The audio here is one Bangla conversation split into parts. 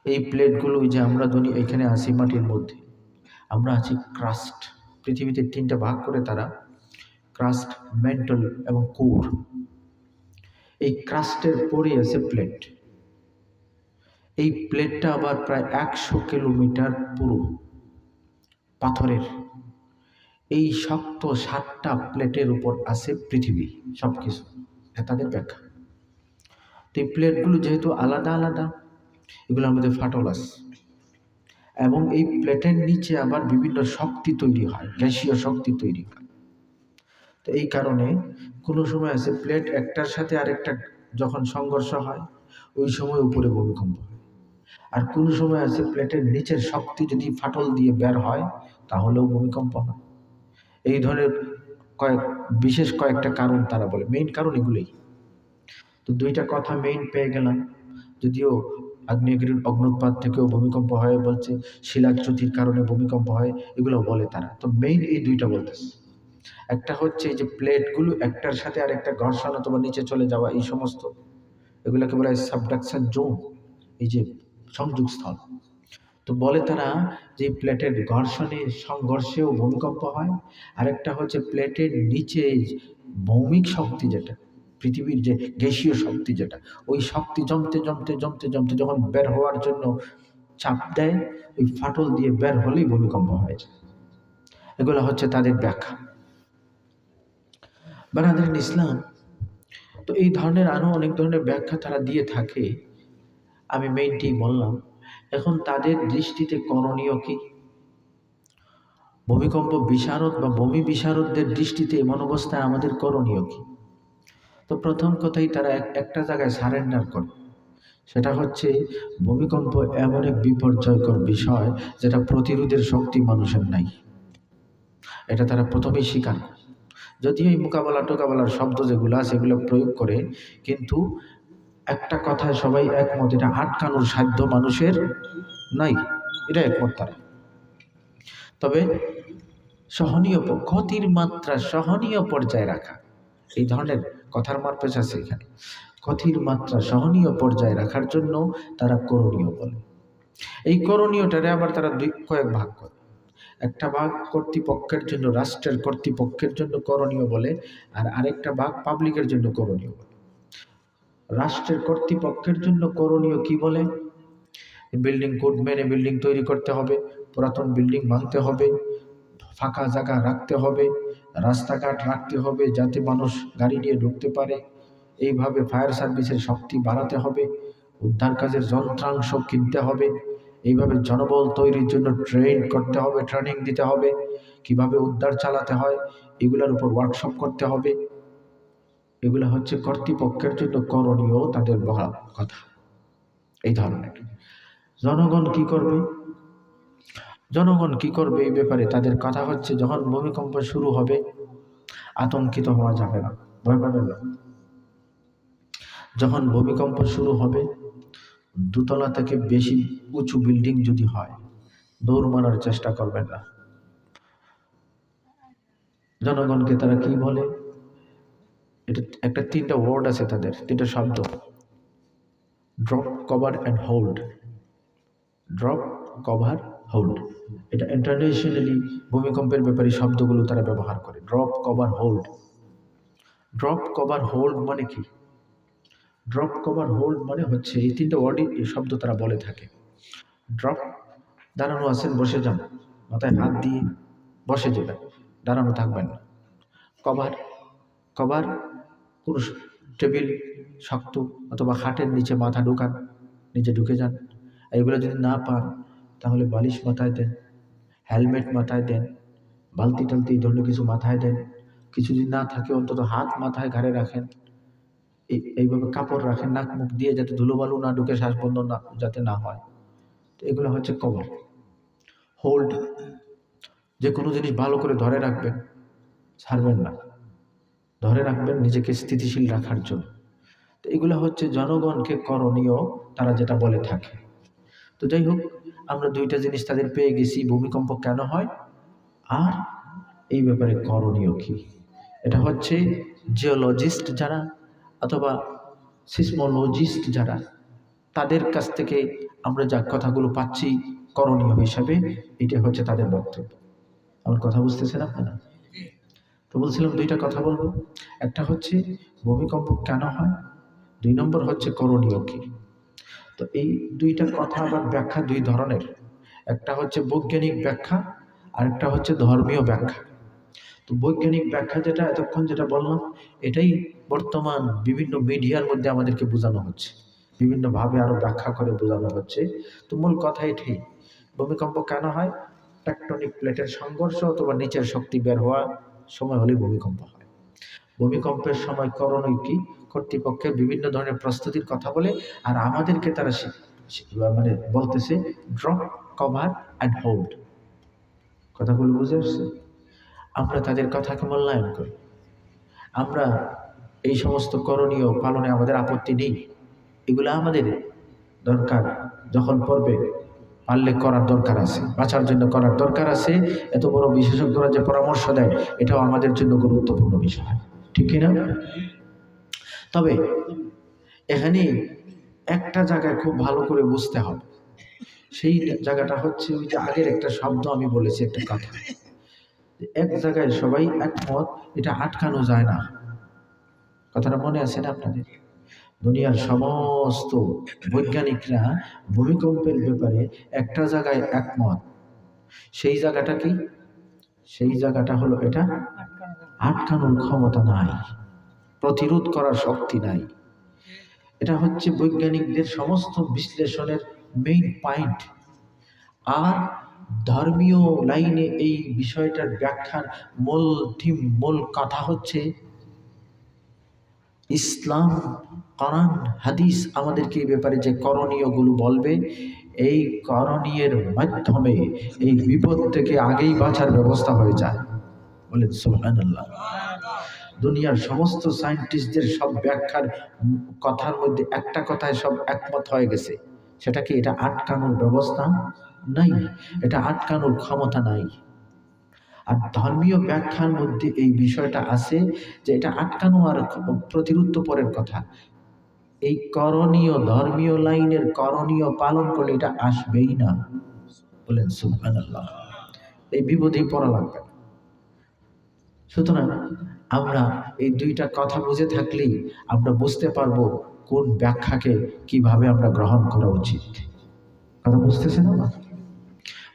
এই প্লেটগুলো যে আমরা ধরি এখানে আছি মাটির মধ্যে, আমরা আছি ক্রাস্ট। পৃথিবীতে 3টা ভাগ করে তারা, ক্রাস্ট, মেন্টল এবং কোর। এই ক্রাস্টের পরে আছে প্লেট। এই প্লেটটা আবার প্রায় 100 কিলোমিটার পুরো পাথরের। এই শক্ত 7টা প্লেটের উপর আছে পৃথিবী, সবকিছু। এটা তাদের ব্যাখ্যা। তো এই প্লেটগুলো যেহেতু আলাদা আলাদা, এগুলোর মধ্যে ফাটল আছে, এবং এই প্লেটের নিচে আবার বিভিন্ন শক্তি তৈরি হয়, গ্যাসীয় শক্তি তৈরি হয়। তো এই কারণে কোনো সময় আছে প্লেট একটার সাথে আরেকটা যখন সংঘর্ষ হয়, ওই সময় উপরে ভূমিকম্প হয়। আর কোনো সময় আছে প্লেটের নিচের শক্তি যদি ফাটল দিয়ে বের হয়, তাহলেও ভূমিকম্প হয়। এই ধরনের বিশেষ কয়েকটা কারণ তারা বলে, মেইন কারণ এগুলোই। তো 2টা কথা মেইন পেয়ে গেলাম। যদিও আগ্নেয়গিরির অগ্নুৎপাত থেকেও ভূমিকম্প হয় বলছে, শিলাচ্যুতির কারণে ভূমিকম্প হয়, এগুলো বলে তারা। তো মেইন এই 2টা বলতেছে। একটা হচ্ছে যে প্লেটগুলো একটার সাথে আরেকটা ঘর্ষণ অথবা নিচে চলে যাওয়া, এই সমস্ত, এগুলোকে বলা হয় সাবডাকশন জোন, এই যে সংযোগ স্থল। তো বলে তারা যে প্লেটের ঘর্ষণে সংঘর্ষেও ভূমিকম্প হয়। আরেকটা হচ্ছে প্লেটের নিচে ভৌমিক শক্তি, যেটা পৃথিবীর যে গ্যাসীয় শক্তি, যেটা ওই শক্তি জমতে জমতে জমতে জমতে যখন বের হওয়ার জন্য চাপ দেয়, ওই ফাটল দিয়ে বের হলেই ভূমিকম্প হয়ে যায়। এগুলো হচ্ছে তাদের ব্যাখ্যা। বাংলাদেশ ইসলাম তো এই ধরনের আরো অনেক ধরনের ব্যাখ্যা তারা দিয়ে থাকে। আমি মেইনটি বললাম। এখন তাদের দৃষ্টিতে করণীয় কি? ভূমিকম্প বিশারদ বা ভূমি বিশারদদের দৃষ্টিতে এমন অবস্থায় আমাদের করণীয় কি? তো প্রথম কথাই তারা একটা জায়গায় সারেন্ডার করে। সেটা হচ্ছে ভূমিকম্প এমন এক বিপর্যয়কর বিষয় যেটা প্রতিরোধের শক্তি মানুষের নাই। এটা তারা প্রথমেই স্বীকার করে। যদিও এই মোকাবেলা টোকাবেলার শব্দ যেগুলো আছে সেগুলো প্রয়োগ করে, কিন্তু একটা কথায় সবাই একমত, এটা আটকানোর সাধ্য মানুষের নাই, এটা একমত তারা। তবে সহনীয়, ক্ষতির মাত্রা সহনীয় পর্যায়ে রাখা, এই ধরনের কথার মারপেচ আছে এখানে। ক্ষতির মাত্রা সহনীয় পর্যায়ে রাখার জন্য তারা করণীয় বলে। এই করণীয়টারে আবার তারা কয়েক ভাগ করে। একটা ভাগ কর্তৃপক্ষের জন্য, রাষ্ট্রের কর্তৃপক্ষের জন্য করণীয় বলে, আর আরেকটা ভাগ পাবলিকের জন্য করণীয় বলে। রাষ্ট্রের কর্তৃপক্ষের জন্য করণীয় কি বলে? বিল্ডিং কোড মেনে বিল্ডিং তৈরি করতে হবে, পুরাতন বিল্ডিং ভাঙতে হবে, ফাঁকা জায়গা রাখতে হবে, রাস্তাঘাট রাখতে হবে যাতে মানুষ গাড়ি নিয়ে ঢুকতে পারে, এইভাবে ফায়ার সার্ভিসের শক্তি বাড়াতে হবে, উদ্ধার কাজের যন্ত্রাংশ কিনতে হবে, এইভাবে জনবল তৈরির জন্য ট্রেন করতে হবে, ট্রেনিং দিতে হবে, কিভাবে উদ্ধার চালাতে হয় এগুলোর উপর ওয়ার্কশপ করতে হবে। এগুলো হচ্ছে কর্তৃপক্ষের জন্য করণীয়, তাদের বলা কথা এই ধরনের। জনগণ কি করবে? জনগণ কি করবে এই ব্যাপারে তাদের কথা হচ্ছে, যখন ভূমিকম্প শুরু হবে আতঙ্কিত হওয়া যাবে না, ভয় পাবেন না। যখন ভূমিকম্প শুরু হবে, দোতলা থেকে বেশি উঁচু বিল্ডিং যদি হয়, দৌড় মারার চেষ্টা করবেন না। জনগণকে তারা কি বলে? এটা একটা 3টা ওয়ার্ড আছে তাদের, 3টা শব্দ, drop, cover and hold. Drop, cover, hold. এটা ইন্টারন্যাশনালি ভূমিকম্পের ব্যাপারে শব্দগুলো তারা ব্যবহার করে, drop, cover, hold. Drop, cover, hold মানে কি? ড্রপ, কভার, হোল্ড মানে হচ্ছে এই 3টা ওয়ার্ডই এই শব্দ তারা বলে থাকে। ড্রপ, দাঁড়ানো আছেন, বসে যান, মাথায় হাত দিয়ে বসে যাবেন, দাঁড়ানো থাকবেন না। কভার, কভার কোনো টেবিল শক্ত অথবা খাটের নিচে মাথা ঢুকান, নিচে ঢুকে যান। এগুলো যদি না পান তাহলে বালিশ মাথায় দেন, হেলমেট মাথায় দেন, বালতি টালতি এই ধরনের কিছু মাথায় দেন। কিছু যদি না থাকে অন্তত হাত মাথায় ঘাড়ে রাখেন, এইভাবে কাপড় রাখেন নাক মুখ দিয়ে, যাতে ধুলোবালু না ঢুকে শ্বাস বন্ধ না যাতে না হয়। তো এগুলো হচ্ছে কভার। হোল্ড, যে কোনো জিনিস ভালো করে ধরে রাখবেন, ছাড়বেন না, ধরে রাখবেন নিজেকে স্থিতিশীল রাখার জন্য। তো এগুলো হচ্ছে জনগণকে করণীয়, তারা যেটা বলে থাকে। তো যাই হোক, আমরা 2টা জিনিস তাদের পেয়ে গেছি, ভূমিকম্প কেন হয় আর এই ব্যাপারে করণীয় কি। এটা হচ্ছে জিওলজিস্ট যারা অথবা সিসমোলজিস্ট যারা, তাদের কাছ থেকে আমরা যা কথাগুলো পাচ্ছি করণীয় হিসাবে, এটা হচ্ছে তাদের বক্তব্য। আমার কথা বুঝতেছেন আপনারা? তো বলছিলাম দুইটা কথা বলবো। একটা হচ্ছে ভূমিকম্প কেন হয়, 2 নম্বর হচ্ছে করণীয় কি। তো এই দুইটা কথা আবার ব্যাখ্যা দুই ধরনের, একটা হচ্ছে বৈজ্ঞানিক ব্যাখ্যা, আরেকটা হচ্ছে ধর্মীয় ব্যাখ্যা। তো বৈজ্ঞানিক ব্যাখ্যা যেটা এতক্ষণ যেটা বললাম, এটাই বর্তমান বিভিন্ন মিডিয়ার মধ্যে আমাদেরকে বোঝানো হচ্ছে, বিভিন্নভাবে আরো ব্যাখ্যা করে বোঝানো হচ্ছে। তো মূল কথা এটাই, ভূমিকম্প কেন হয়, টেকটনিক প্লেটের সংঘর্ষ অথবা নিচের শক্তি বের হওয়ার সময় হলে ভূমিকম্প হয়। ভূমিকম্পের সময় করণীয় কি, কর্তৃপক্ষের বিভিন্ন ধরনের প্রস্তুতির কথা বলে, আর আমাদেরকে তারা মানে বলতেছে ড্রপ, কভার অ্যান্ড হোল্ড। কথাগুলো বুঝে আসছে? আমরা তাদের কথাকে মূল্যায়ন করি, আমরা এই সমস্ত করণীয় পালনে আমাদের আপত্তি নেই, এগুলো আমাদের দরকার, যখন পড়বে পারলে করার দরকার আছে, বাঁচার জন্য করার দরকার আছে। এত বড় বিশেষজ্ঞরা যে পরামর্শ দেয়, এটাও আমাদের জন্য গুরুত্বপূর্ণ বিষয়, ঠিক কিনা? তবে এখানে একটা জায়গায় খুব ভালো করে বুঝতে হবে, সেই জায়গাটা হচ্ছে ওই যে আগের একটা শব্দ আমি বলেছি, একটা কথা, এক জায়গায় সবাই একমত, এটা আটকানো যায় না। কথাটা মনে আছে না আপনাদের? দুনিয়ার সমস্ত বৈজ্ঞানিকরা ভূমিকম্পের ব্যাপারে একটা জায়গায় একমত। সেই জায়গাটা কি? সেই জায়গাটা হলো এটা আটকানোর ক্ষমতা নাই, প্রতিরোধ করার শক্তি নাই। এটা হচ্ছে বৈজ্ঞানিকদের সমস্ত বিশ্লেষণের মেইন পয়েন্ট। আর ধর্মীয় লাইনে এই বিষয়টার ব্যাখ্যার মূল থিম, মূল কথা হচ্ছে ইসলাম, কোরআন, হাদিস আমাদেরকে এই ব্যাপারে যে করণীয়গুলো বলবে, এই করণীয়ের মাধ্যমে এই বিপদ থেকে আগেই বাঁচার ব্যবস্থা হয়ে যায়। বলেন সুবহানাল্লাহ। দুনিয়ার সমস্ত সায়েন্টিস্টদের সব ব্যাখ্যার কথার মধ্যে একটা কথায় সব একমত হয়ে গেছে, সেটা কি, এটা আটকানোর ব্যবস্থা নাই, এটা আটকানোর ক্ষমতা নাই। আর ধর্মীয় ব্যাখ্যার মধ্যে এই বিষয়টা আছে যে এটা আটকানো আর প্রতিরোধ তো পরের কথা, এই করণীয়, ধর্মীয় লাইনের করণীয় পালন করলে এটা আসবেই না। বলেন সুবহানাল্লাহ। এই বিপদেই পড়া লাগবে। সুতরাং আমরা এই দুইটা কথা বুঝে থাকলেই আমরা বুঝতে পারবো কোন ব্যাখ্যাকে কিভাবে আমরা গ্রহণ করা উচিত। কথা বুঝতেছেন না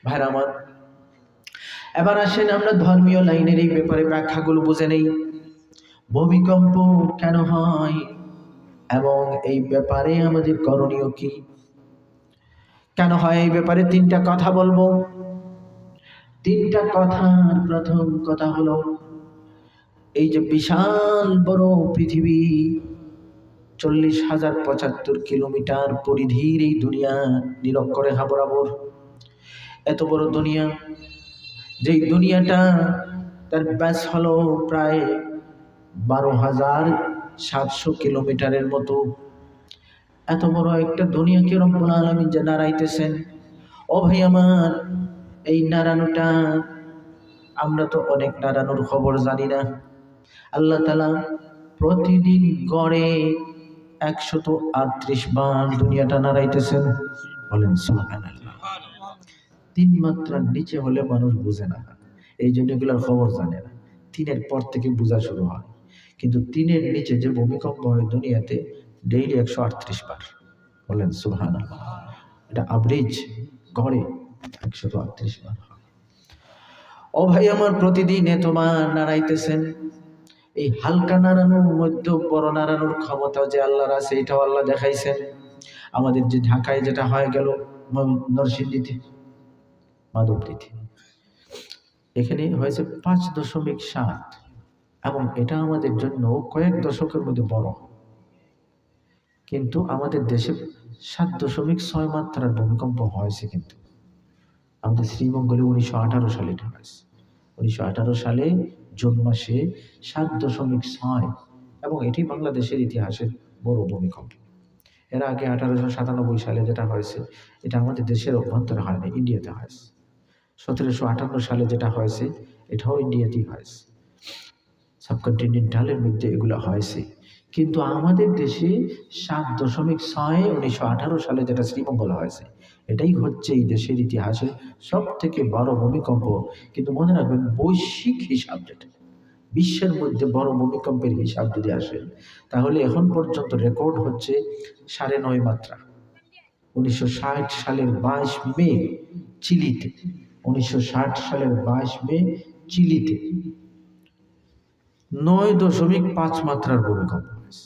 ভাইরা আমার? এবার আসেন আমরা ধর্মীয় লাইনের এই ব্যাপারে ব্যাখ্যাগুলো বুঝে নেই। ভূমিকম্প কেন হয় এবং এই ব্যাপারে আমাদের করণীয় কি, কেন হয় এই ব্যাপারে তিনটা কথা বলবো। তিনটা কথা, প্রথম কথা হলো এই যে বিশাল বড় পৃথিবী, 40,075 কিলোমিটার পরিধির এই দুনিয়া, নিরক্ষরে বরাবর এত বড় দুনিয়া, যেই দুনিয়াটা তার ব্যাস হলো প্রায় 12,700 কিলোমিটারের মতো, এত বড় একটা দুনিয়াকে রব্বুল আলামিন যে নাড়াইতেছেন, ও ভাই আমার, এই নাড়ানোটা আমরা তো অনেক নাড়ানোর খবর জানি না। আল্লাহ তাআলা প্রতিদিন গড়ে 138 বার দুনিয়াটা নাড়াইতেছেন। বলেন সুবহানাল্লাহ। 3 মাত্রার নিচে হলে মানুষ বুঝে না, এই জন্য এগুলোর খবর জানে না। 3-এর পর থেকে বোঝা শুরু হয়, কিন্তু 3-এর নিচে যে ভূমিকম্প হয় দুনিয়াতে ডেইলি 138 বার। বলেন সুবহানাল্লাহ। এটা অ্যাভারেজ গড়ে 138 বার। ও ভাই আমার, প্রতিদিন এতবার নাড়াইতেছেন। এই হালকা নাড়ানোর মধ্যে বড় নাড়ানোর ক্ষমতা যে আল্লাহর আছে, এটাও আল্লাহ দেখাইছেন। আমাদের যে ঢাকায় যেটা হয়ে গেল, নরসিংদীতে, মাধবদীতে, এখানে হয়েছে 5.7, এবং এটা আমাদের জন্য কয়েক দশকের মধ্যে বড়। কিন্তু আমাদের দেশে 7.6 মাত্রার ভূমিকম্প হয়েছে, কিন্তু আমাদের শ্রীমঙ্গলে 1918 সালে এটা হয়েছে। 1918 সালে জুন মাসে 7.6, এবং এটি বাংলাদেশের ইতিহাসের বড় ভূমিকম্প। এর আগে 1897 সালে যেটা হয়েছে, এটা আমাদের দেশের অভ্যন্তরে হয় না, ইন্ডিয়াতে হয়েছে। 1758 সালে যেটা হয়েছে, এটাও ইন্ডিয়াতেই হয়েছে। সাবকন্টিনেন্টালের মধ্যে এগুলো হয়েছে, কিন্তু আমাদের দেশে 7.6 1918 সালে যেটা শ্রীমঙ্গল হয়েছে, এটাই হচ্ছে এই দেশের ইতিহাসে সব থেকে বড় ভূমিকম্প। কিন্তু মনে রাখবেন, বৈশ্বিক হিসাব যেটা, বিশ্বের মধ্যে বড় ভূমিকম্পের হিসাব যদি আসেন, তাহলে এখন পর্যন্ত রেকর্ড হচ্ছে 9.5 মাত্রা। 1960 সালের 22 মে চিলিতে, 1960 সালের 22 মে চিলিতে 9.5 মাত্রার ভূমিকম্প হয়েছে।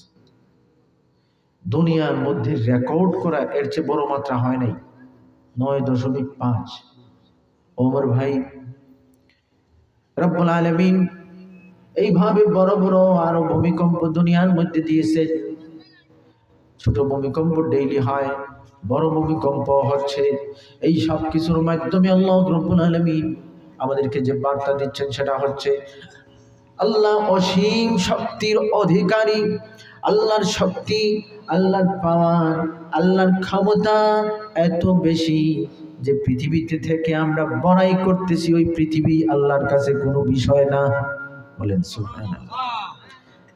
দুনিয়ার মধ্যে রেকর্ড করা এর চেয়ে বড় মাত্রা হয় নাই, 9.5। ওমর ভাই, রব্বুল আলামিন এইভাবে বড় বড় আরো ভূমিকম্প দুনিয়ার মধ্যে দিয়েছে। ছোট ভূমিকম্প ডেইলি হয়, বড় ভূমিকম্প হচ্ছে। এই সব কিছুর মাধ্যমে আল্লাহ রব্বুল আলামিন আমাদেরকে যে বার্তা দিচ্ছেন সেটা হচ্ছে, আল্লাহ অসীম শক্তির অধিকারী। আল্লাহর শক্তি, আল্লাহর পাওয়ার, আল্লাহর ক্ষমতা এত বেশি যে পৃথিবীতে থেকে আমরা বড়াই করতেছি, ওই পৃথিবী আল্লাহর কাছে কোনো বিষয় না। বলেন সুবহানাল্লাহ।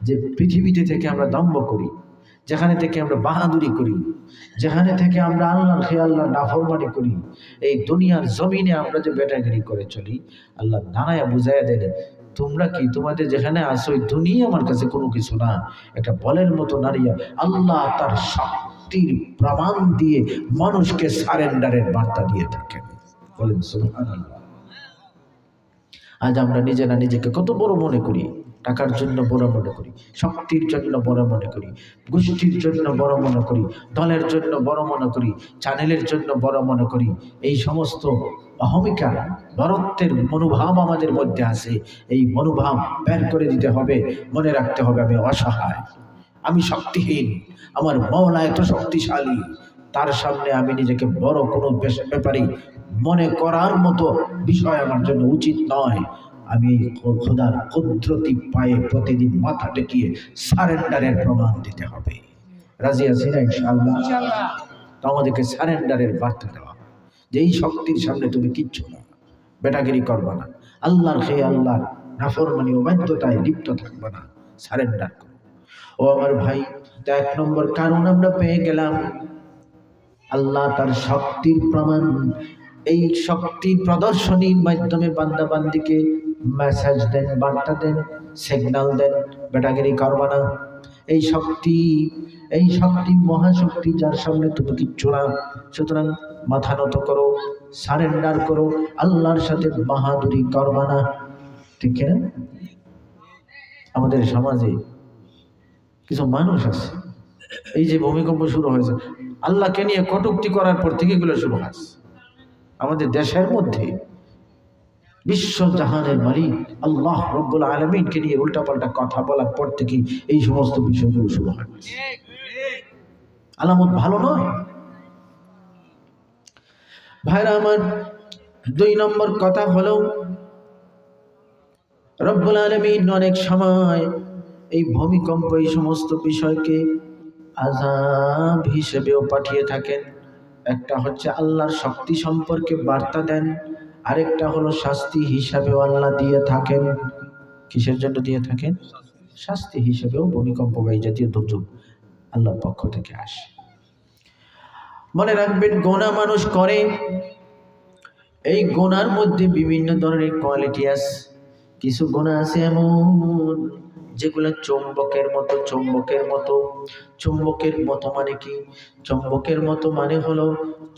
যে পৃথিবীতে থেকে আমরা দম্ভ করি, যেখানে থেকে আমরা বাহাদুরি করি, যেখানে থেকে আমরা আল্লাহর খেয়াল্লাহ নাফরমানি করি, এই দুনিয়ার জমিনে আমরা যে বেটাগিরি করে চলি, আল্লাহ নানায়া বুঝাইয়া দেন, তোমরা কি তোমাদের যেখানে আসো ওই দুনিয়া আমার কাছে কোনো কিছু না। একটা বলের মতো নারিয়া আল্লাহ তার শক্তির প্রমাণ দিয়ে মানুষকে সারেন্ডারের বার্তা দিয়ে থাকেন। বলেন সুবহানাল্লাহ। আজ আমরা নিজেরা নিজেকে কত বড় মনে করি, টাকার জন্য বড় মনে করি, শক্তির জন্য বড় মনে করি, গোষ্ঠীর জন্য বড় মনে করি, দলের জন্য বড় মনে করি, চ্যানেলের জন্য বড় মনে করি। এই সমস্ত অহমিকা, বরত্বের মনোভাব আমাদের মধ্যে আছে। এই মনোভাব বের করে দিতে হবে। মনে রাখতে হবে, আমি অসহায়, আমি শক্তিহীন, আমার মওলা এত শক্তিশালী, তার সামনে আমি নিজেকে বড় কোনো ব্যাপারই মনে করার মতো বিষয় আমার জন্য উচিত নয়। আমি খোদার কুদরতি পায়ে প্রতিদিন মাথা টেকিয়ে সারেন্ডারের প্রমাণ দিতে হবে। রাজি আছি না ইনশাআল্লাহ? তো আমাদেরকে সারেন্ডারের বার্তা দেওয়া, যে এই শক্তির সামনে তুমি কিচ্ছু না, বেটাগিরি করবা না, আল্লাহর খেয়ে আল্লাহর নাফরমানি ও বাধ্যতায় লিপ্ত থাকবা না, সারেন্ডার করো। ও আমার ভাই, তা 1 নম্বর কারণ আমরা পেয়ে গেলাম, আল্লাহ তার শক্তির প্রমাণ, এই শক্তির প্রদর্শনীর মাধ্যমে বান্দা বান্দিকে মেসেজ দেন, বার্তা দেন, সিগন্যাল দেন, বেটাগিরি করবা না। এই শক্তি মহাশক্তি, যার সামনে তুমি কিচ্ছু না। সুতরাং মাথা নত করো, সারেন্ডার করো, আল্লাহর সাথে বাহাদুরি করবা না। ঠিক না? আমাদের সমাজে কিছু মানুষ আছে, এই যে ভূমিকম্প শুরু হয়েছে, আল্লাহকে নিয়ে কটূক্তি করার পর থেকে এগুলো শুরু হয়েছে। আমাদের দেশের মধ্যে বিশ্ব জাহানের মালিক আল্লাহ রব্বুল আলামিনকে নিয়ে উল্টাপাল্টা কথা বলার পর থেকে এই সমস্ত বিষয়গুলো শুরু হয়। আলামত ভালো নয় ভাইরা আমার। 2 নম্বর কথা হলো, রব্বুল আলামিন অনেক সময় এই ভূমিকম্প, এই সমস্ত বিষয়কে আযাব হিসেবেও পাঠিয়ে থাকেন। একটা হচ্ছে আল্লাহর শক্তি সম্পর্কে বার্তা দেন, আরেকটা হলো শাস্তি হিসাবেও আল্লাহ দিয়ে থাকেন। কিসের জন্য দিয়ে থাকেন? শাস্তি হিসেবেও ভূমিকম্প বা এই জাতীয় দুর্যোগ আল্লাহর পক্ষ থেকে আসে। মনে রাখবেন, গোনা মানুষ করে, এই গোনার মধ্যে বিভিন্ন ধরনের কোয়ালিটি আছে। কিছু গোনা আছে এমন যেগুলো চুম্বকের মতো। চুম্বকের মতো মানে কি? চুম্বকের মতো মানে হলো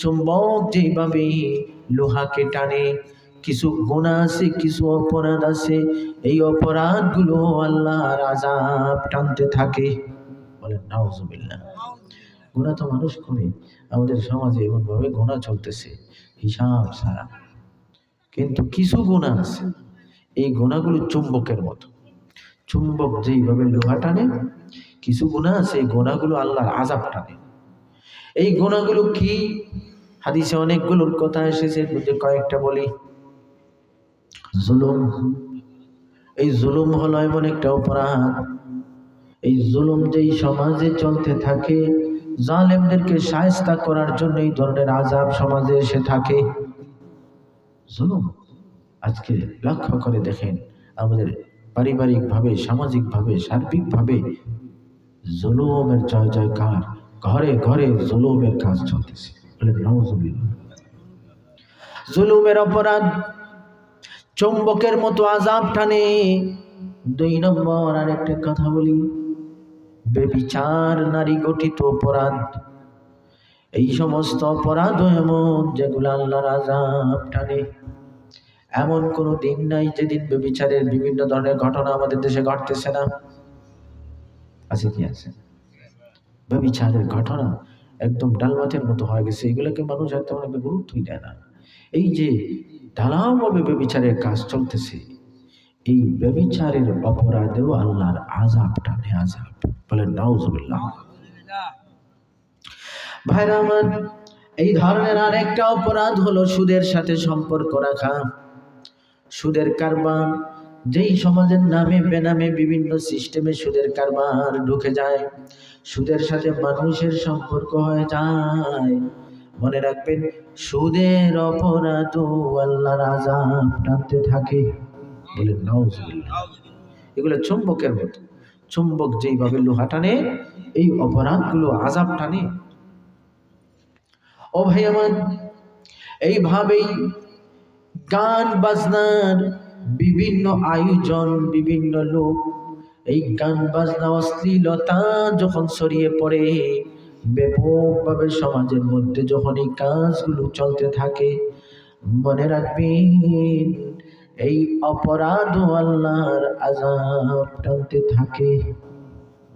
চুম্বক যেভাবে লোহাকে টানে। কিছু গুনাহ আছে, কিছু অপরাধ আছে, এই অপরাধগুলো আল্লাহর আযাব টানতে থাকে। বলেন নাউজুবিল্লাহ। গুনাহ তো মানুষ করে, আমাদের সমাজে এমনভাবে গুনাহ চলতেছে হিসাব ছাড়া। কিন্তু কিছু গুনাহ আছে, এই গুনাহগুলো চুম্বকের মতো। চুম্বক যেইভাবে লোহা টানে, কিছু গুনাহ আছে, এই গুনাহগুলো আল্লাহর আযাব টানে। এই গুনাহগুলো কি? হাদিসে অনেকগুলোর কথা এসেছে, এর মধ্যে কয়েকটা বলি। জুলুম। এই জুলুম হলো এমন একটা অপরাধ, এই জুলুম যেই সমাজে চলতে থাকে, জালেমদেরকে শায়েস্তা করার জন্য এই ধরনের আযাব সমাজে এসে থাকে। জুলুম আজকে লক্ষ্য করে দেখেন, আমাদের পারিবারিকভাবে, সামাজিকভাবে, সার্বিকভাবে জুলুমের জয় জয়কার, ঘরে ঘরে জুলুমের কাজ চলতেছে। বলে নাউজুবিল্লাহ। জুলুমের অপরাধ চুম্বকের মতো আযাব টানে। 2 নম্বর আরেকটা কথা বলি, বেবিচার নারী গঠিত অপরাধ। এই সমস্ত অপরাধ এমন যেগুলো আল্লাহর আযাব টানে। এমন কোনো দিন নাই যেদিন বেবিচারের বিভিন্ন ধরনের ঘটনা আমাদের দেশে ঘটতেছে না। আছে কি আছে? বেবিচারের ঘটনা একদম ডালভাতের মতো হয়ে গেছে, এগুলোকে মানুষ আর তেমন একটা গুরুত্বই দেয় না। এই যে ঢালাওভাবে বেবিচারের কাজ চলতেছে, এই বেবিচারের অপরাধেও আল্লাহর আযাব টানে, আযাব। বলেন নাউজুবিল্লাহ। ভাইরা আমার, এই ধরনের আরেকটা অপরাধ হলো সুদের সাথে সম্পর্ক রাখা। সুদের কারবার, যেই সমাজের নামে বেনামে বিভিন্ন সিস্টেমে সুদের কারবার ঢুকে যায়, সুদের সাথে মানুষের সম্পর্ক হয়ে যায়, মনে রাখবেন সুদের অপরাধও আল্লাহর আযাব টানতে থাকে। বলেন নাউজুবিল্লাহ। এগুলো চুম্বকের মতো, চুম্বক যেইভাবে লোহা টানে, এই অপরাধগুলো আযাব টানে। ও ভাই আমার, এইভাবেই গান বাজনার বিভিন্ন আয়োজন, বিভিন্ন লোক, এই গান বাজনা অশ্লীলতা যখন ছড়িয়ে পড়ে ব্যাপকভাবে সমাজের মধ্যে, যখন এই কাজগুলো চলতে থাকে, মনে রাখবেন এই অপরাধ আল্লাহর আযাব টানতে থাকে।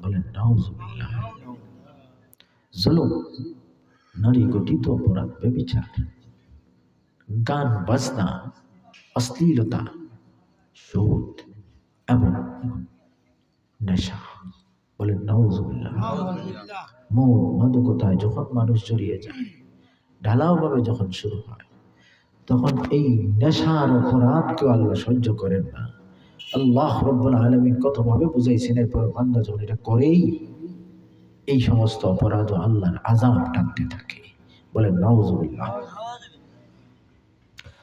বলেন নাউজুবিল্লাহ। জুলুম, নারী গঠিত অপরাধ, ব্যভিচার, গান বাজনা, অশ্লীলতা, সুদ এবং নেশা। বলেন নাউজুবিল্লাহ। মদ মাদকতায় যখন মানুষ জড়িয়ে যায়, ঢালাওভাবে যখন শুরু হয়, তখন এই নেশার অপরাধকেও আল্লাহ সহ্য করেন না। আল্লাহ রাব্বুল আলামিন কতভাবে বুঝাইছেন, এরপর বান্দা যখন এটা করেই, এই সমস্ত অপরাধ আল্লাহর আযাব টানতে থাকে। বলেন নাউজুবিল্লাহ।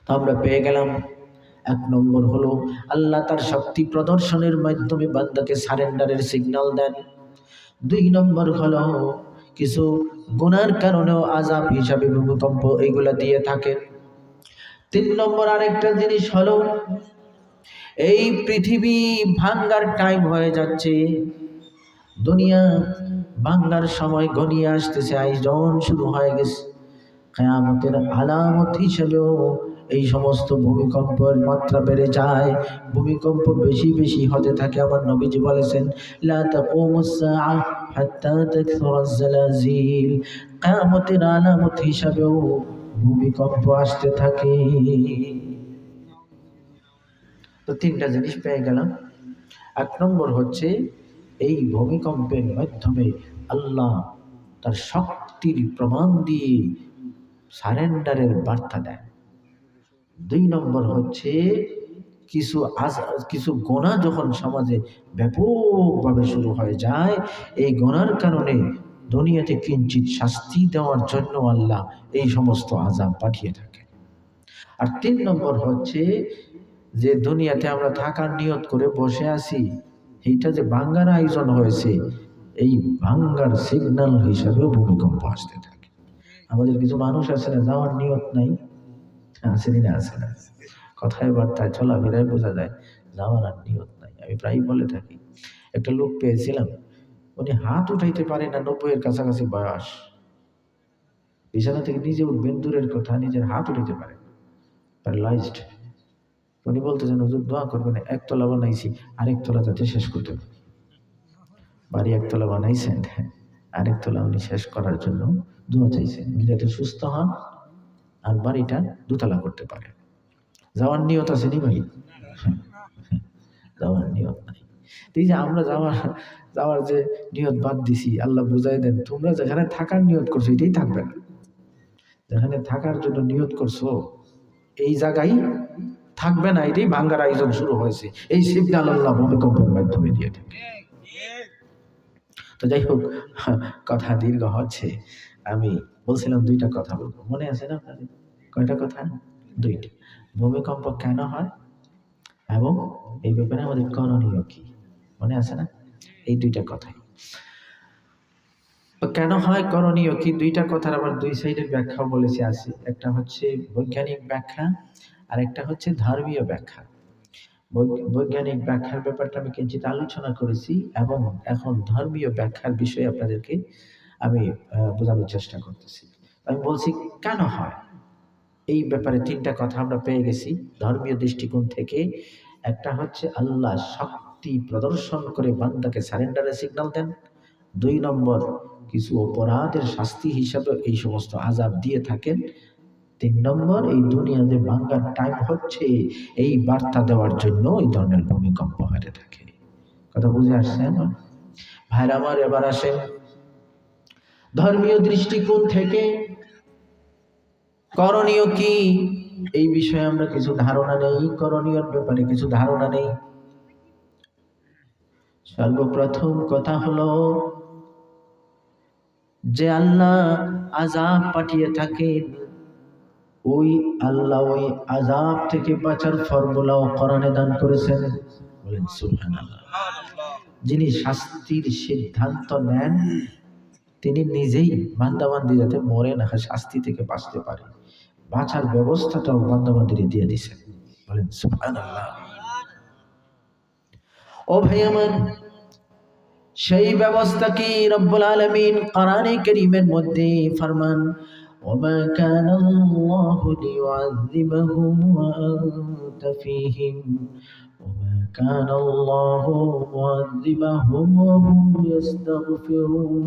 তো আমরা পেয়ে গেলাম, 1 নম্বর হলো আল্লাহ তার শক্তি প্রদর্শনের মাধ্যমে বান্দাকে সারেন্ডারের সিগন্যাল দেন। 2 নম্বর হলো কিছু গুনার কারণেও আযাব হিসাবে ভূমিকম্প এগুলা দিয়ে থাকে। 3 নম্বর আরেকটা জিনিস হলো, এই পৃথিবী ভাঙ্গার টাইম হয়ে যাচ্ছে, দুনিয়া ভাঙ্গার সময় ঘনিয়ে আসতেছে, আয়োজন শুরু হয়ে গেছে। কিয়ামতের আলামত হিসেবেও এই সমস্ত ভূমিকম্পের মাত্রা বেড়ে যায়, ভূমিকম্প বেশি বেশি হতে থাকে। আমার নবীজি বলেছেন, লা তাকুমুস সাআ হাত্তা তাকসুরাজ জালাজিল। কিয়ামতের আলামত হিসেবেও ভূমিকম্প আসতে থাকে। তো 3টা জিনিস পেয়ে গেলাম। 1 নম্বর হচ্ছে এই ভূমিকম্পের মাধ্যমে আল্লাহ তার শক্তির প্রমাণ দিয়ে সারেন্ডারের বার্তা দেয়। 2 নম্বর হচ্ছে কিছু গোনা যখন সমাজে ব্যাপকভাবে শুরু হয়ে যায়, এই গোনার কারণে দুনিয়াতে কিঞ্চিত শাস্তি দেওয়ার জন্য আল্লাহ এই সমস্ত আযাব পাঠিয়ে থাকে। আর 3 নম্বর হচ্ছে যে দুনিয়াতে আমরা থাকার নিয়ত করে বসে আছি, এইটা যে ভাঙ্গার আয়োজন হয়েছে, এই ভাঙ্গার সিগন্যাল হিসাবেও ভূমিকম্প আসতে থাকে। আমাদের কিছু মানুষ আছে না, যাওয়ার নিয়ত নাই, আছে না, আছে না, কথায় বার্তায় চলাফেরায় বোঝা যায় যাওয়ার আর নিয়ত নাই। আমি প্রায় বলে থাকি, একটা লোক পেয়েছিলাম, উনি হাত উঠাইতে পারে না, 90-এর কাছাকাছি বয়স, বিছানা থেকে নিজে উঠবেন দূরের কথা, নিজের হাত উঠাইতে পারে, প্যারালাইজড। উনি বলতেছেন, হুজুর দোয়া করবেন, 1 তলা বানাইছি, আরেক তলা যাতে শেষ করতে পারি। বাড়ি 1 তলা বানাইছেন, আরেক তলা উনি শেষ করার জন্য দোয়া চাইছেন, উনি যাতে সুস্থ হন আর বাড়িটা 2 তলা করতে পারে। যাওয়ার নিয়ত আছে নি ভাই? যাওয়ার নিয়ত নাই। এই যে আমরা যাওয়ার যে নিয়ত বাদ দিছি, আল্লাহ বুঝাই দেন, তোমরা যেখানে থাকার নিয়ত করছো এটাই থাকবে না। যেখানে থাকার জন্য নিয়ত করছো এই জায়গায় থাকবে না, এটাই ভাঙ্গার আয়োজন শুরু হয়েছে। এই সিগন্যাল আল্লাহ ভূমিকম্পের মাধ্যমে দিয়ে থাকে। তো যাই হোক, কথা দীর্ঘ হচ্ছে। আমি বলছিলাম 2টা কথা বলবো, মনে আছে না আপনাদের? কয়টা কথা? 2টা। ভূমিকম্প কেন হয় এবং এই ব্যাপারে আমাদের করণীয় কি, মনে আছে না? এই 2টা কথাই। তো কেন হয়, করণীয় কি, দুইটা কথার আবার দুই সাইডের ব্যাখ্যাও বলেছি আছে। একটা হচ্ছে বৈজ্ঞানিক ব্যাখ্যা, আর একটা হচ্ছে ধর্মীয় ব্যাখ্যা। বৈজ্ঞানিক ব্যাখ্যার ব্যাপারটা আমি কিঞ্চিত আলোচনা করেছি, এবং এখন ধর্মীয় ব্যাখ্যার বিষয়ে আপনাদেরকে আমি বোঝানোর চেষ্টা করতেছি। আমি বলছি কেন হয়, এই ব্যাপারে তিনটা কথা আমরা পেয়ে গেছি ধর্মীয় দৃষ্টিকোণ থেকে। একটা হচ্ছে আল্লাহ শক্তি প্রদর্শন করে বান্দাকে সারেন্ডারের সিগন্যাল দেন। 2 নম্বর, কিছু অপরাধের শাস্তি হিসাবে এই সমস্ত আযাব দিয়ে থাকেন। 3 নম্বর, এই দুনিয়াতে ভাঙ্গার টাইম হচ্ছে, এই বার্তা দেওয়ার জন্য এই ধরনের ভূমিকম্প হতে থাকে। কথা বুঝে আসছে না ভাইরা আমার? এবার আসেন ধর্মীয় দৃষ্টিকোণ থেকে করণীয় কি, এই বিষয়ে আমরা কিছু ধারণা নেই, করণীয়র ব্যাপারে কিছু ধারণা নেই। সর্বপ্রথম কথা হলো যে আল্লাহ আযাব পাঠিয়ে থাকেন, ওই আল্লাহ ওই আযাব থেকে বাঁচার ফর্মুলাও কোরআনে দান করেছেন। বলেন সুবহানাল্লাহ। যিনি শাস্তির সিদ্ধান্ত নেন, তিনি নিজেই বান্দাবান্দি যাতে মরে না, শাস্তি থেকে বাঁচতে পারে, বাঁচার ব্যবস্থাটাও বান্দাবান্দিরে দিয়ে দিয়েছেন। বলেন সুবহানাল্লাহ। ও ভাই আমার, সেই ব্যবস্থা কি রব্বুল আলামিন কোরআনে কারীমের মধ্যে ফরমান, ওমা কানা আল্লাহু লিয়ুআযিবাহুম ওয়া আনতা ফীহিম ওমা কানা আল্লাহু মুআযিবাহুম ওয়া হুম ইস্তাগফিরুন।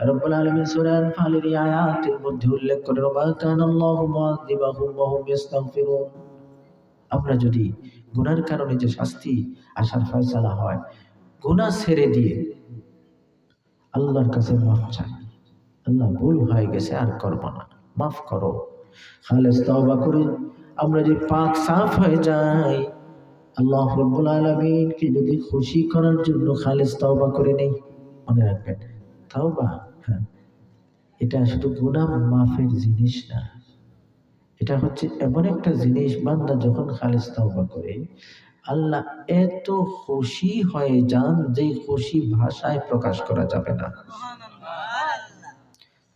রব্বুল আলামিন সূরা আল-ফালের এই আয়াতের মধ্যে উল্লেখ করেন, ওমা কানা আল্লাহু মুআযিবাহুম ওয়া হুম ইস্তাগফিরুন। আমরা যদি গুনার কারণে যে শাস্তি আসার ফয়সালা হয়, গুনাহ ছেড়ে দিয়ে আল্লাহর কাছে মাফ চাই, আল্লাহ ভুল হয়ে গেছে আর করব না, মাফ করো, খালেস তওবা করি, আমরা যদি পাক সাফ হয়ে যাই, আল্লাহ রাব্বুল আলামিনকে যদি খুশি করার জন্য খালেস তওবা করে নেই। মনে রাখবেন, তওবা, হ্যাঁ, এটা শুধু গুনাহ মাফের জিনিস না, এটা হচ্ছে এমন একটা জিনিস, বান্দা যখন খালেস তওবা করে আল্লাহ এত খুশি হয়ে যান যে খুশি ভাষায় প্রকাশ করা যাবে না।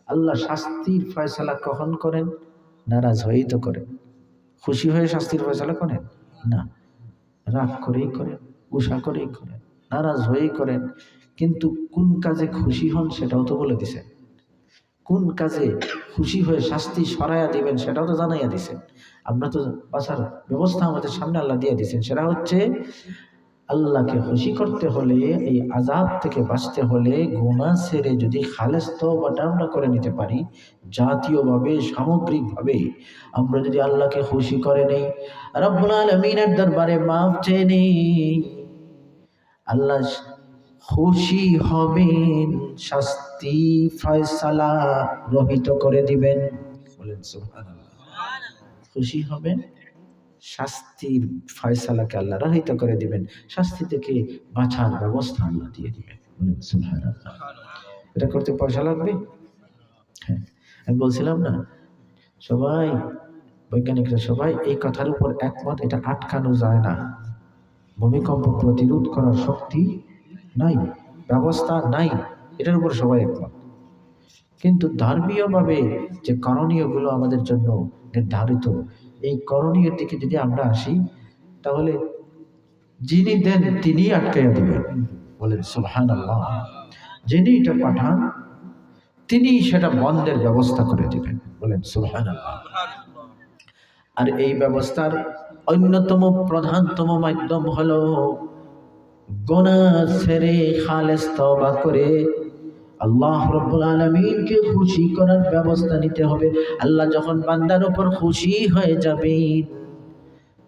আল্লাহ শাস্তির ফয়সালা কখন করেন? নারাজ হয়েই তো করেন। খুশি হয়ে শাস্তির ফয়সালা করেন না, রাগ করেই করেন, গুসা করেই করেন, নারাজ হয়েই করেন। কিন্তু কোন কাজে খুশি হন সেটাও তো বলে দিছেন, কোন কাজে খুশি হয়ে শাস্তি সরাইয়া দিবেন সেটাও তো জানাইয়া দিছেন। আমরা তো বাঁচার ব্যবস্থা আমাদের সামনে আল্লাহ দিয়ে দিছেন, সেটা হচ্ছে আল্লাহকে খুশি করতে হলে, এই আযাব থেকে বাঁচতে হলে গুনাহ ছেড়ে যদি খালেস তওবাটা আমরা করে নিতে পারি, জাতীয়ভাবে সামগ্রিকভাবে আমরা যদি আল্লাহকে খুশি করে নেই, রব্বুল আলামিনের দরবারে মাফ চেয়ে নেই, আল্লাহ খুশি হবেন, শাস্তি ফয়সালা রহিত করে দিবেন। বলেন সুবহানাল্লাহ। খুশি হবেন, শাস্তির ফয়সালাকে আল্লাহ রহিত করে দিবেন, শাস্তি থেকে বাঁচার ব্যবস্থা আল্লাহ দিয়ে দিবেন। বলেন সুবহানাল্লাহ। এটা করতে পয়সা লাগবে? হ্যাঁ, আমি বলছিলাম না, সবাই বৈজ্ঞানিকরা সবাই এই কথার উপর একমত, এটা আটকানো যায় না। ভূমিকম্প প্রতিরোধ করার শক্তি নাই, ব্যবস্থা নাই, এটার উপর সবাই একমত। কিন্তু ধর্মীয়ভাবে যে করণীয়গুলো আমাদের জন্য নির্ধারিত, এই করণীয় দিকে যদি আমরা আসি, তাহলে যিনি দেন তিনি আটকাইয়া দিবেন। বলেন সুবহানাল্লাহ। যিনি এটা পাঠান তিনি সেটা বন্ধের ব্যবস্থা করে দিবেন। বলেন সুবহানাল্লাহ। আর এই ব্যবস্থার অন্যতম প্রধানতম মাধ্যম হলো গুনাহ ছেড়ে খালেস তওবা করে আল্লাহ রাব্বুল আলামিনকে খুশি করার ব্যবস্থা নিতে হবে। আল্লাহ যখন বান্দার উপর খুশি হয়ে যাবেন,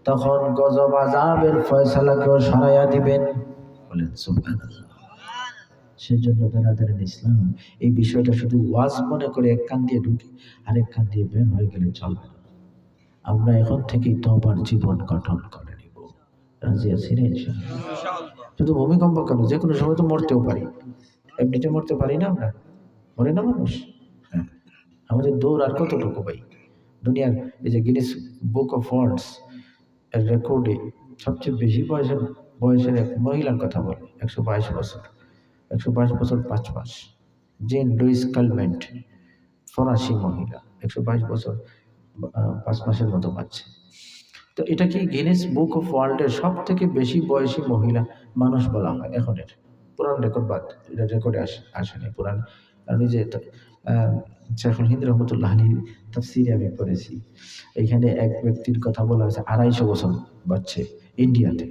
তখন গজব আযাবের ফয়সালাকেও সরাইয়া দিবেন। বলেন সুবহানাল্লাহ। সেজন্য বেরাদারান ইসলাম, এই বিষয়টা শুধু ওয়াজ মনে করে এক কান দিয়ে ঢুকে আরেক কান দিয়ে বের হয়ে গেলে চলবে না। আমরা এখন থেকেই তওবার জীবন গঠন করে নিব। রাজি আছি না ইনশাআল্লাহ? শুধু ভূমিকম্প কেন, যে কোনো সময় তো মরতেও পারি, এমনিতে মরতে পারি না আমরা, মরে না মানুষ? হ্যাঁ, আমাদের দৌড় আর কতটুকু ভাই? দুনিয়ার এই যে গিনেস বুক অফ ওয়ার্ল্ডস এর রেকর্ডে সবচেয়ে বেশি বয়সের এক মহিলার কথা বলে, 122 বছর। 122 বছর 5 মাস। জেন লুইস কালমেন্ট, ফরাসি মহিলা, 122 বছর 5 মাসের মতো বাঁচছে। তো এটা কি গিনেস বুক অফ ওয়ার্ল্ডের সব থেকে বেশি বয়সী মহিলা মানুষ বলা হয় এখনের। পুরান রেকর্ড বাদ, এটা রেকর্ডে আসেনি পুরান। কারণ এই যে শেখুল হিন্দ রহমতুল্লাহ আলীর তাফসিরে আমি পড়েছি, এইখানে এক ব্যক্তির কথা বলা হয়েছে 250 বছর বাচ্চে ইন্ডিয়াতে।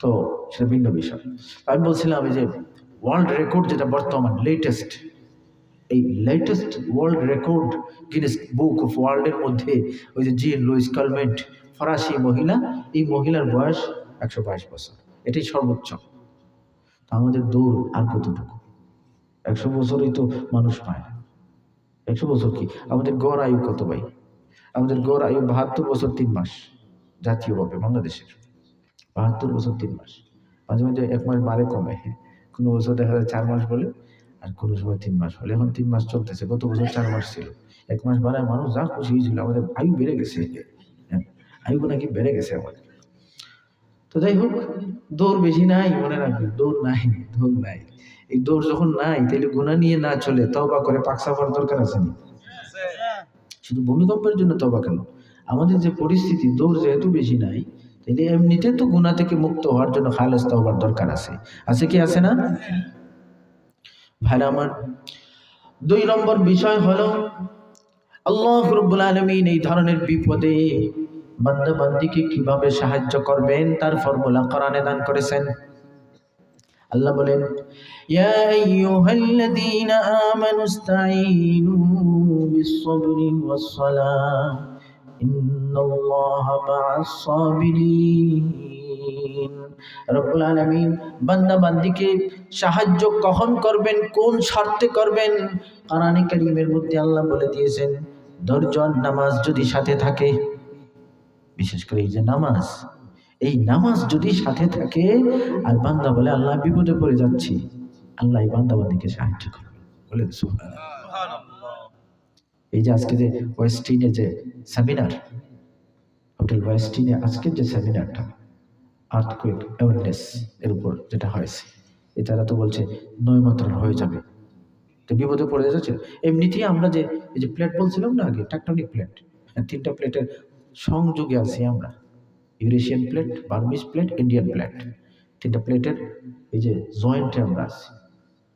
তো সেটা ভিন্ন বিষয়। আমি বলছিলাম এই যে ওয়ার্ল্ড রেকর্ড যেটা বর্তমান লেটেস্ট, এই latest world record Guinness book of ওয়ার্ল্ডের মধ্যে ওই যে জিন লুইস কালমেন্ট, ফরাসি মহিলা, এই মহিলার বয়স 122 বছর, এটাই সর্বোচ্চ। তা আমাদের দৌড় আর কতটুকু? 100 বছরই তো মানুষ পায় না। 100 বছর কি, আমাদের গড় আয়ু কত ভাই? আমাদের গড় আয়ু 72 বছর 3 মাস জাতীয়ভাবে বাংলাদেশের। 72 বছর 3 মাস, মাঝে মাঝে 1 মাস বাড়ে কমে। কোনো বছর দেখা যায় 4 মাস বলে, আর কোনো সময় 3 মাস বলে। এখন 3 মাস চলতেছে, গত বছর 4 মাস ছিল। 1 মাস বাড়ায় মানুষ যা খুশি হয়েছিল। আমাদের আয়ু বেড়ে গেছে, হ্যাঁ, আয়ু নাকি বেড়ে গেছে আমাদের। তো যাই হোক, দৌড় বেশি নাই, মনে রাখবেন, দৌড় নাই, দৌড় নাই। এই দৌড় যখন নাই, তাহলে গুনাহ নিয়ে না চলে তওবা করে পাক সাফার দরকার আছে না? শুধু ভূমিকম্পের জন্য তওবা কেন? আমাদের যে পরিস্থিতি, দৌড় যেহেতু বেশি নাই, তাহলে এমনিতে তো গুনাহ থেকে মুক্ত হওয়ার জন্য খালেস তওবার দরকার আছে। আছে কি আছে না? ভাইরা আমার, 2 নম্বর বিষয় হলো আল্লাহ রাব্বুল আলামিন এই ধরনের বিপদে বান্দা বান্দীকে কিভাবে সাহায্য করবেন তার ফর্মুলা কোরআনে দান করেছেন। আল্লাহ বলেন, ইয়া আইয়ুহাল্লাযীনা আমানুস্তাঈনু বিস-সাবরি ওয়াস-সালাহ ইন্নাল্লাহা মা'আস সাবিরিন। রব্বুল আলামিন বান্দা বান্দীকে সাহায্য কখন করবেন, কোন শর্তে করবেন, কোরআনে কারীমের মধ্যে আল্লাহ বলে দিয়েছেন, ধৈর্য আর নামাজ যদি সাথে থাকে। বিশেষ করে এই যে নামাজ, এই নামাজ যদি সাথে থাকে আর বান্দা বলে আল্লাহ বিপদে পড়ে যাচ্ছি, আল্লাহ এই বান্দা বান্দীকে সাহায্য করবে। বলে সুবহানাল্লাহ। এই যে আজকে যে ওয়েস্টিনে যে সেমিনার, হোটেল ওয়েস্টিনে আজকের যে সেমিনারটা আর্থকুয়েক অ্যাওয়ারনেস এর উপর যেটা হয়েছে, এটারা তো বলছে 9 মাত্রার হয়ে যাবে। তো বিপদে পড়ে যাচ্ছে। এমনিতেই আমরা যে এই যে প্লেট বলছিলাম না আগে, টেকটনিক প্লেট, 3টা প্লেটের সংযোগে আছি আমরা। Eurasian plate, Burmese plate, Indian plate, 3টা প্লেটের এই যে জয়েন্টে আমরা আছি।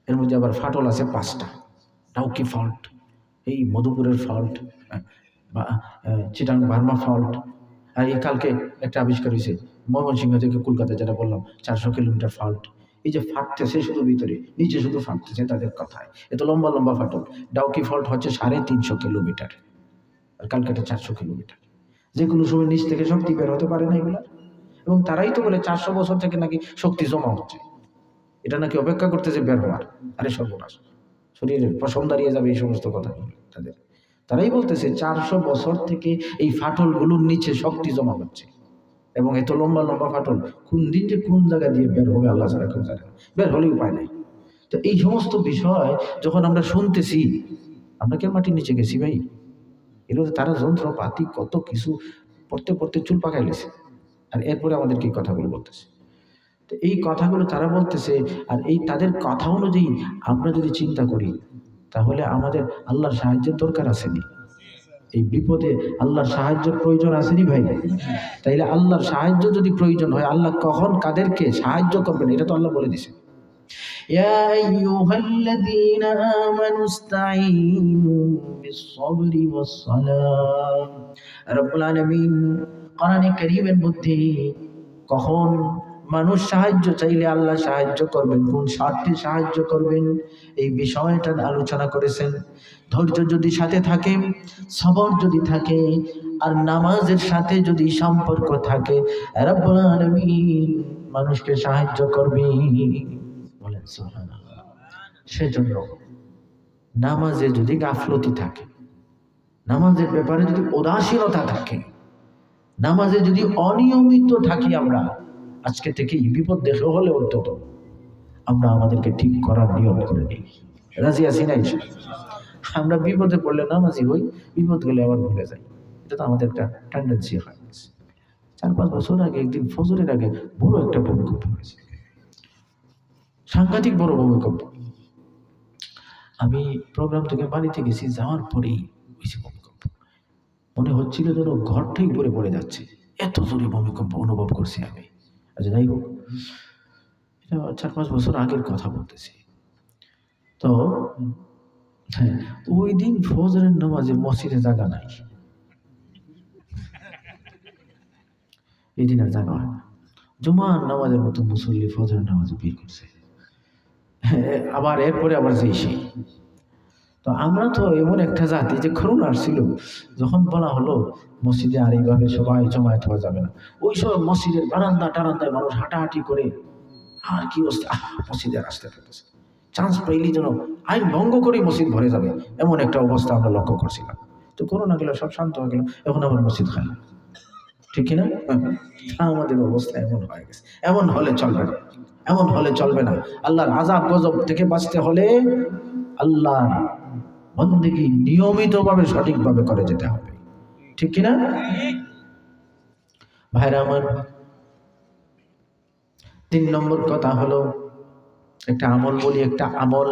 এর মধ্যে আবার ফাটল আছে 5টা। ডাউকি ফল্ট, এই মধুপুরের ফল্ট, চিটাং বার্মা ফল্ট, আর এই কালকে একটা আবিষ্কার হয়েছে ময়মনসিংহ থেকে কলকাতা, যেটা বললাম 400 কিলোমিটার ফল্ট। এই যে ফাটতেছে শুধু ভিতরে, নিচে শুধু ফাটতেছে তাদের কথায়। এত লম্বা লম্বা ফাটল। ডাউকি ফল্ট হচ্ছে 350 কিলোমিটার, আর কালকাটা 400 কিলোমিটার। যে কোনো সময় নিচ থেকে শক্তি বের হতে পারে না এগুলা। এবং তারাই তো বলে 400 বছর থেকে নাকি শক্তি জমা হচ্ছে, এটা নাকি অপেক্ষা করতেছে বের হওয়ার। আরে সর্বনাশ, শরীরের পশম দাঁড়িয়ে যাবে এই সমস্ত কথাগুলো তাদের। তারাই বলতেছে 400 বছর থেকে এই ফাটলগুলোর নিচে শক্তি জমা হচ্ছে, এবং এত লম্বা লম্বা ফাটল কোন দিন যে কোন জায়গা দিয়ে বের হবে আল্লাহ ছাড়া কেউ জানে না, বের হলেই উপায় নাই। তো এই সমস্ত বিষয় যখন আমরা শুনতেছি, আমরা কেউ মাটির নিচে গেছি ভাই? এগুলো তারা যন্ত্রপাতি কত কিছু পড়তে পড়তে চুল পাকাই গেছে, আর এরপরে আমাদেরকে এই কথাগুলো বলতেছে। তো এই কথাগুলো তারা বলতেছে, আর এই তাদের কথা অনুযায়ী আমরা যদি চিন্তা করি, তাহলে আমাদের আল্লাহর সাহায্যের দরকার আসেনি? এই বিপদে আল্লাহর সাহায্যের প্রয়োজন আসেনি ভাই? তাইলে আল্লাহর সাহায্য যদি প্রয়োজন হয়, আল্লাহ কখন কাদেরকে সাহায্য করবেন এটা তো আল্লাহ বলে দিয়েছে। ইয়া আইয়ুহাল্লাযীনা আমানুস্তাঈনু বিস-সাবরি ওয়াস-সালাহ। রব্বুল আলামিন কোরআনে কারীমের মধ্যে কখন মানুষ সাহায্য চাইলে আল্লাহ সাহায্য করবেন, কোন শর্তে সাহায্য করবেন, এই বিষয়টা আলোচনা করেছেন। ধৈর্য যদি সাথে থাকে, সবর যদি থাকে, আর নামাজের সাথে যদি সম্পর্ক থাকে, রব্বুল আলামিন মানুষকে সাহায্য করবে। বলেন সুবহানাল্লাহ। সেজন্য নামাজে যদি গাফলতি থাকে, নামাজের ব্যাপারে যদি উদাসীনতা থাকে, নামাজে যদি অনিয়মিত থাকি আমরা, আজকে থেকে বিপদ দেখে হলে অন্তত আমরা আমাদেরকে ঠিক করার নিয়ম করে নিই। রাজি আছি না? আমরা বিপদে পড়লে নামাজি হই, বিপদ গেলে আবার ভুলে যাই। এটা তো আমাদের একটা টেন্ডেন্সি হয়ে গেছে। 4-5 বছর আগে একদিন ফজরের আগে বড় একটা ভূমিকম্প হয়েছে। সাংঘাতিক বড় ভূমিকম্প। আমি প্রোগ্রাম থেকে বাড়িতে গেছি, যাওয়ার পরেই হয়েছে ভূমিকম্প। মনে হচ্ছিল যেন ঘরটাই উপরে পড়ে যাচ্ছে, এত জোরে ভূমিকম্প অনুভব করছি আমি। আচ্ছা, যাই হোক, এটা 4-5 বছর আগের কথা বলতেছি। তো হ্যাঁ, ওই দিন ফজরের নামাজে মসজিদে জায়গা নাই, এই দিন আর জায়গা হয় না। জুমার নামাজের মতো মুসল্লি ফজরের নামাজে ভিড় করছে। আবার এরপরে আবার সেই। তো আমরা তো এমন একটা জাতি যে করোনা আসছিল, যখন বলা হলো মসজিদে আর এইভাবে সবাই জমায়েত হওয়া যাবে না, ওই সময় মসজিদের বারান্দা টারান্দায় মানুষ হাঁটাহাঁটি করে, আর কি অবস্থা, মসজিদে আসতে পারতেছে, চান্স পাইলেই যেন আইন ভঙ্গ করে মসজিদ ভরে যাবে, এমন একটা অবস্থা আমরা লক্ষ্য করছিলাম। তো করোনা গেল, সব শান্ত হয়ে গেল, এখন আবার মসজিদ খালি, ঠিক কিনা? আমাদের অবস্থা এমন হয়ে গেছে। এমন হলে চলবে না, এমন হলে চলবে না। আল্লাহর আযাব গজব থেকে বাঁচতে হলে আল্লাহর বন্দেগী নিয়মিতভাবে সঠিকভাবে করে যেতে হবে, ঠিক কিনা? ভাইরা আমার, 3 নম্বর কথা হলো, একটা আমল বলি, একটা আমল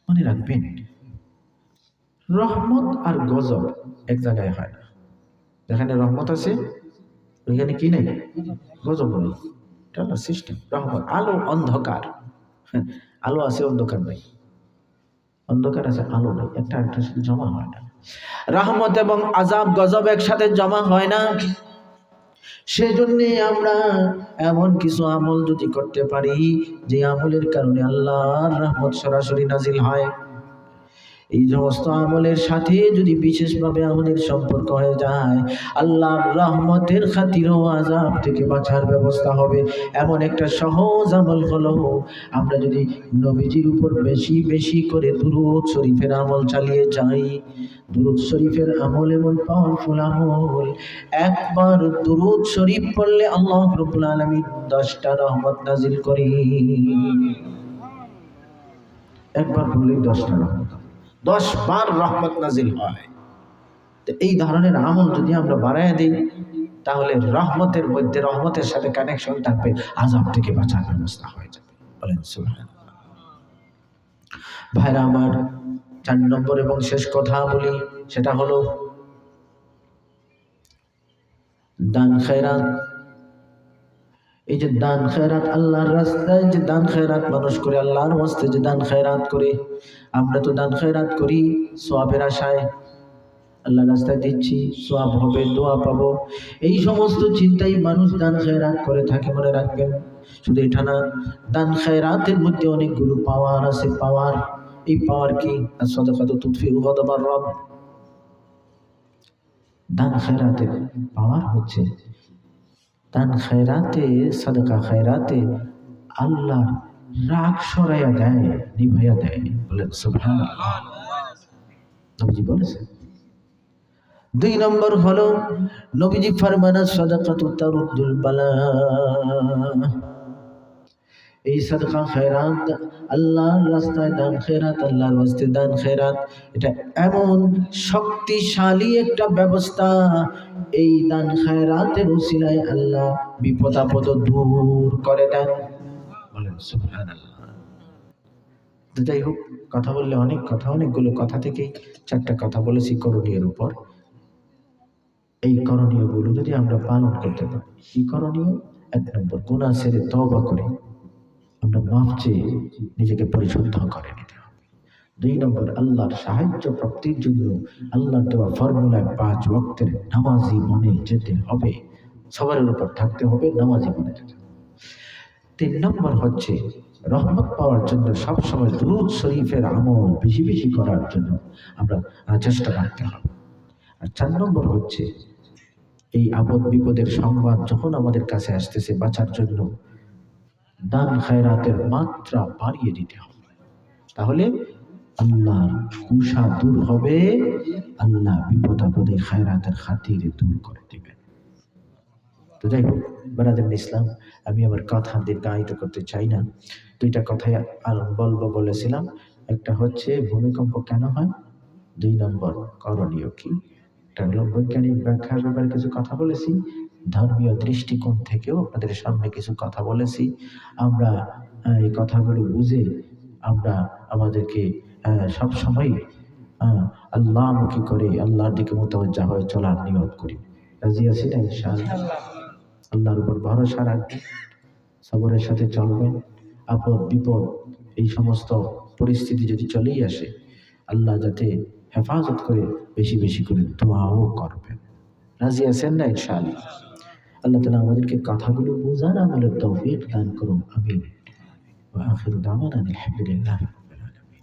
মনে রাখবেন, রহমত আর গজব এক জায়গায় হয় না। যেখানে রহমত আছে ওইখানে কি নেই? গজব নেই। এটা হলো সিস্টেম। রহমত, আলো অন্ধকার, আলো আছে অন্ধকার নাই, অন্ধকার আছে আলো নাই, একটা একটা সাথে জমা হয় না। রহমত এবং আযাব গজব একসাথে জমা হয় না। সেজন্যে আমরা এমন কিছু আমল যদি করতে পারি যে আমলের কারণে আল্লাহর রহমত সরাসরি নাজিল হয়, এই সমস্ত আমলের সাথে যদি বিশেষভাবে আমাদের সম্পর্ক হয়ে যায়, আল্লাহর রহমতের খাতিরও আযাব থেকে বাঁচার ব্যবস্থা হবে। এমন একটা সহজ আমল হলো, আমরা যদি নবীজির উপর বেশি বেশি করে দুরূদ শরীফের আমল চালিয়ে যাই। দুরূদ শরীফের আমল এমন পাওয়ারফুল আমল, একবার দুরূদ শরীফ পড়লে আল্লাহ রাব্বুল আলামিন 10টা রহমত নাজিল করে। একবার পড়লেই 10টা রহমত, 10 বার রহমত নাজিল হয়। তো এই ধরনের আমল যদি আমরা বাড়াইয়া দিই, তাহলে রহমতের মধ্যে, রহমতের সাথে কানেকশন থাকবে, আযাব থেকে বাঁচার ব্যবস্থা হয়ে যাবে। বলেন সুবহানাল্লাহ। ভাইরা আমার, 4 নম্বর এবং শেষ কথা বলি, সেটা হলো দান খেরাত। এই যে দান খেরাত, আল্লাহর রাস্তায় যে দান খেরাত মানুষ করে, আল্লাহর ওয়াস্তে যে দান খেরাত করে, আমরা তো দান খেরাত করি সওয়াবের আশায়, আল্লাহর রাস্তায় দিচ্ছি, সওয়াব হবে, দোয়া পাবো, এই সমস্ত চিন্তাই মানুষ দান খেরাত করে থাকে। মনে রাখবেন, শুধু এটা না, দান খেরাতের মধ্যে অনেকগুলো পাওয়ার আছে। পাওয়ার, এই পাওয়ার কি? আস-সাদাকাতু তুতফিউ গাদাবার রব। দান খেরাতের পাওয়ার হচ্ছে, দান খেরাতে, সাদাকা খেরাতে আল্লাহর রাগ সরাইয়া দেয়, নিভাইয়া দেয়। বলেন সুবহানাল্লাহ। নবীজি বলেছেন। 2 নম্বর হলো, নবীজি ফরমান, সাদাকাতু তারুদ্দুল বালা। এই সাদকা খেরাত, আল্লাহর রাস্তায় দান খেরাত, আল্লাহর ওয়াস্তে দান খেরাত, এটা এমন শক্তিশালী একটা ব্যবস্থা। এই দান খেরাতের উসিলায় আল্লাহ বিপদ আপদ দূর করে দেন। বলেন সুবহানাল্লাহ। তো যাই হোক, কথা বললে অনেক কথা, অনেকগুলো কথা থেকেই 4টা কথা বলেছি করণীয়ের উপর। এই করণীয়গুলো যদি আমরা পালন করতে পারি, কি করণীয়? 1 নম্বর, গুনাহ ছেড়ে তওবা করে আমরা মাফ চেয়ে নিজেকে পরিশুদ্ধ করে নিতে হবে। 2 নম্বর, আল্লাহর সাহায্য প্রাপ্তির জন্য আল্লাহর দেওয়া ফর্মুলায় 5 ওয়াক্তের নামাজি মনে যেতে হবে, সবারের উপর থাকতে হবে, নামাজি মনে যেতে হবে। 3 নম্বর হচ্ছে, রহমত পাওয়ার জন্য সবসময় দুরূদ শরীফের আমল বেশি বেশি করার জন্য আমরা চেষ্টা করতে হবে। আর 4 নম্বর হচ্ছে, এই আপদ বিপদের সংবাদ যখন আমাদের কাছে আসতেছে, বাঁচার জন্য দান খায়রাতের মাত্রা বাড়িয়ে দিতে হবে। তাহলে আল্লাহর কুশা দূর হবে, আল্লাহ বিপদ আপদে খায়রাতের খাতিরে দূর করে দিবেন। তো যাই হোক ব্রাদার ইসলাম, আমি আমার কথা দীর্ঘায়িত করতে চাই না। 2টা কথাই বলবো বলেছিলাম। একটা হচ্ছে ভূমিকম্প কেন হয়, 2 নম্বর করণীয় কি। একটা হলো বৈজ্ঞানিক ব্যাখ্যার ব্যাপারে কিছু কথা বলেছি, ধর্মীয় দৃষ্টিকোণ থেকেও আপনাদের সামনে কিছু কথা বলেছি। আমরা এই কথাগুলো বুঝে আমরা আমাদেরকে সবসময় আল্লাহমুখী করে আল্লাহর দিকে মুতাওয়াজ্জা হয়ে চলার নিয়ত করি। রাজি আছি না ইনশাআল্লাহ? আল্লাহর উপর ভরসা রাখবেন, সবরের সাথে চলবেন। আপদ বিপদ এই সমস্ত পরিস্থিতি যদি চলেই আসে, আল্লাহ যাতে হেফাজত করে বেশি বেশি করে দোয়াও করবেন। রাজি আছেন না ইনশাআল্লাহ? আল্লাহ তাআলা আমাদেরকে কথাগুলো বোঝার আমলের তৌফিক দান করুন। আমিন। ওয়া আখিরু দাওয়ানা আলহামদুলিল্লাহি রাব্বিল আলামিন।